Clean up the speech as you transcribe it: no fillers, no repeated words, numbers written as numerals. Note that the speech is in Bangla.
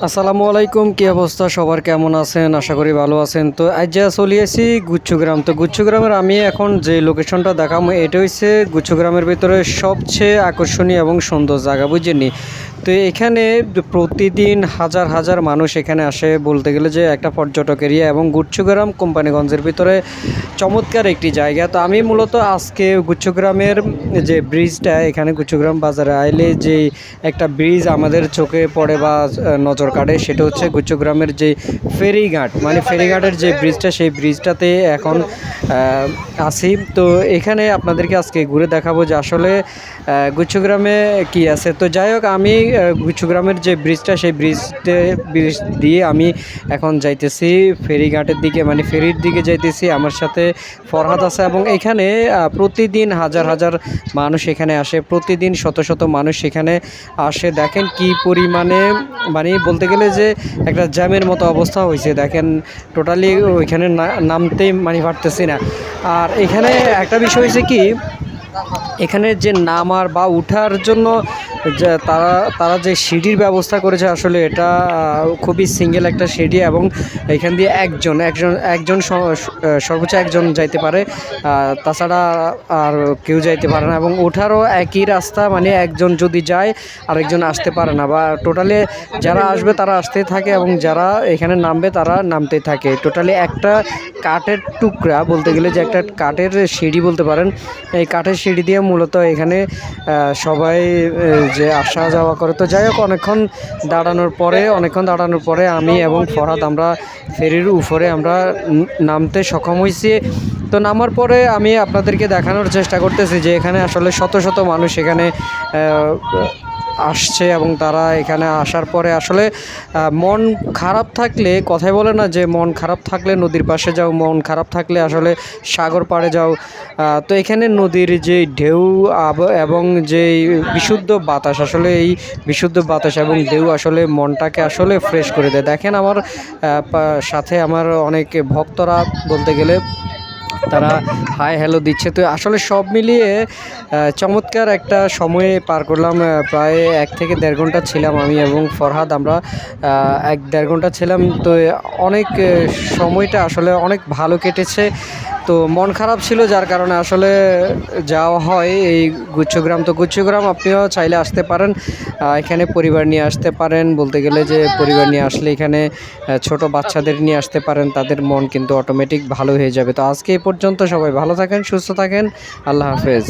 আসসালামু আলাইকুম, কি অবস্থা সবার, কেমন আছেন? আশা করি ভালো আছেন। তো আজ যা চলে আসি গুচ্ছগ্রাম। তো গুচ্ছগ্রামের আমি এখন যে লোকেশনটা দেখাবো এটা হচ্ছে গুচ্ছগ্রামের ভিতরে সবচেয়ে আকর্ষণীয় এবং সুন্দর জায়গা, বুঝেননি? তো এখানে প্রতিদিন হাজার হাজার মানুষ এখানে আসে, বলতে গেলে যে একটা পর্যটক এরিয়া, এবং গুচ্ছগ্রাম কোম্পানিগঞ্জের ভিতরে চমৎকার একটি জায়গা। তো আমি মূলত আজকে গুচ্ছগ্রামের যে ব্রিজটা, এখানে গুচ্ছগ্রাম বাজারে আইলে যে একটা ব্রিজ আমাদের চোখে পড়ে বা নজর কাড়ে, সেটা হচ্ছে গুচ্ছগ্রামের যে ফেরিঘাট, মানে ফেরিঘাটের যে ব্রিজটা, সেই ব্রিজটাতে এখন আসি। তো এখানে আপনাদেরকে আজকে ঘুরে দেখাবো যে আসলে গুচ্ছগ্রামে কি আছে। তো যাই হোক, আমি গুচ্ছগ্রামের যে ব্রিজটা, সেই ব্রিজ দিয়ে আমি এখন যাইতেছি ফেরিঘাটের দিকে, মানে ফেরির দিকে যাইতেছি। আমার সাথে ফরহাদ আছে, এবং এখানে প্রতিদিন হাজার হাজার মানুষ এখানে আসে, প্রতিদিন শত শত মানুষ এখানে আসে। দেখেন কি পরিমাণে, মানে বলতে গেলে যে একটা জ্যামের মতো অবস্থা হয়েছে। দেখেন টোটালি ওইখানে নামতেই মানে পারতেছি না। আর এখানে একটা বিষয় হয়েছে কি, এখানে যে নামার বা উঠার জন্য যে তারা যে সিঁড়ির ব্যবস্থা করেছে, আসলে এটা খুবই সিঙ্গেল একটা সিঁড়ি, এবং এখান দিয়ে একজন সর্বোচ্চ একজন যাইতে পারে, তাছাড়া আর কেউ যাইতে পারে না। এবং ওঠারও একই রাস্তা, মানে একজন যদি যায় আরেকজন আসতে পারে না, বা টোটালি যারা আসবে তারা আসতেই থাকে, এবং যারা এখানে নামবে তারা নামতেই থাকে। টোটালি একটা কাঠের টুকরা, বলতে গেলে যে একটা কাঠের সিঁড়ি বলতে পারেন। এই কাঠের সিঁড়ি দিয়ে মূলত এখানে সবাই যে আসা যাওয়া করে। তো যাই হোক, অনেকক্ষণ দাঁড়ানোর পরে আমি এবং ফরহাদ আমরা ফেরির উপরে আমরা নামতে সক্ষম হয়েছি। তো নামার পরে আমি আপনাদেরকে দেখানোর চেষ্টা করতেছি যে এখানে আসলে শত শত মানুষ এখানে আসছে, এবং তারা এখানে আসার পরে আসলে মন খারাপ থাকলে, কথাই বলে না যে মন খারাপ থাকলে নদীর পাশে যাও, মন খারাপ থাকলে আসলে সাগর পাড়ে যাও। তো এখানে নদীর যে ঢেউ এবং যে বিশুদ্ধ বাতাস, আসলে এই বিশুদ্ধ বাতাস এবং ঢেউ আসলে মনটাকে আসলে ফ্রেশ করে দেয়। দেখেন আমার সাথে আমার অনেক ভক্তরা, বলতে গেলে তারা হাই হ্যালো দিচ্ছে। তো আসলে সব মিলিয়ে চমৎকার একটা সময় পার করলাম। প্রায় 1 থেকে 1.5 ঘন্টা ছিলাম আমি এবং ফরহাদ, আমরা 1-1.5 ঘন্টা ছিলাম। তো অনেক সময়টা আসলে অনেক ভালো কেটেছে। তো মন খারাপ ছিল, যার কারণে আসলে যাওয়া হয় এই গুচ্ছগ্রাম। তো গুচ্ছগ্রাম আপনিও চাইলে আসতে পারেন, এখানে পরিবার নিয়ে আসতে পারেন। বলতে গেলে যে পরিবার নিয়ে আসলে এখানে ছোট বাচ্চাদের নিয়ে আসতে পারেন, তাদের মন কিন্তু অটোমেটিক ভালো হয়ে যাবে। তো আজকে এই পর্যন্ত, সবাই ভালো থাকেন, সুস্থ থাকেন, আল্লাহ হাফেজ।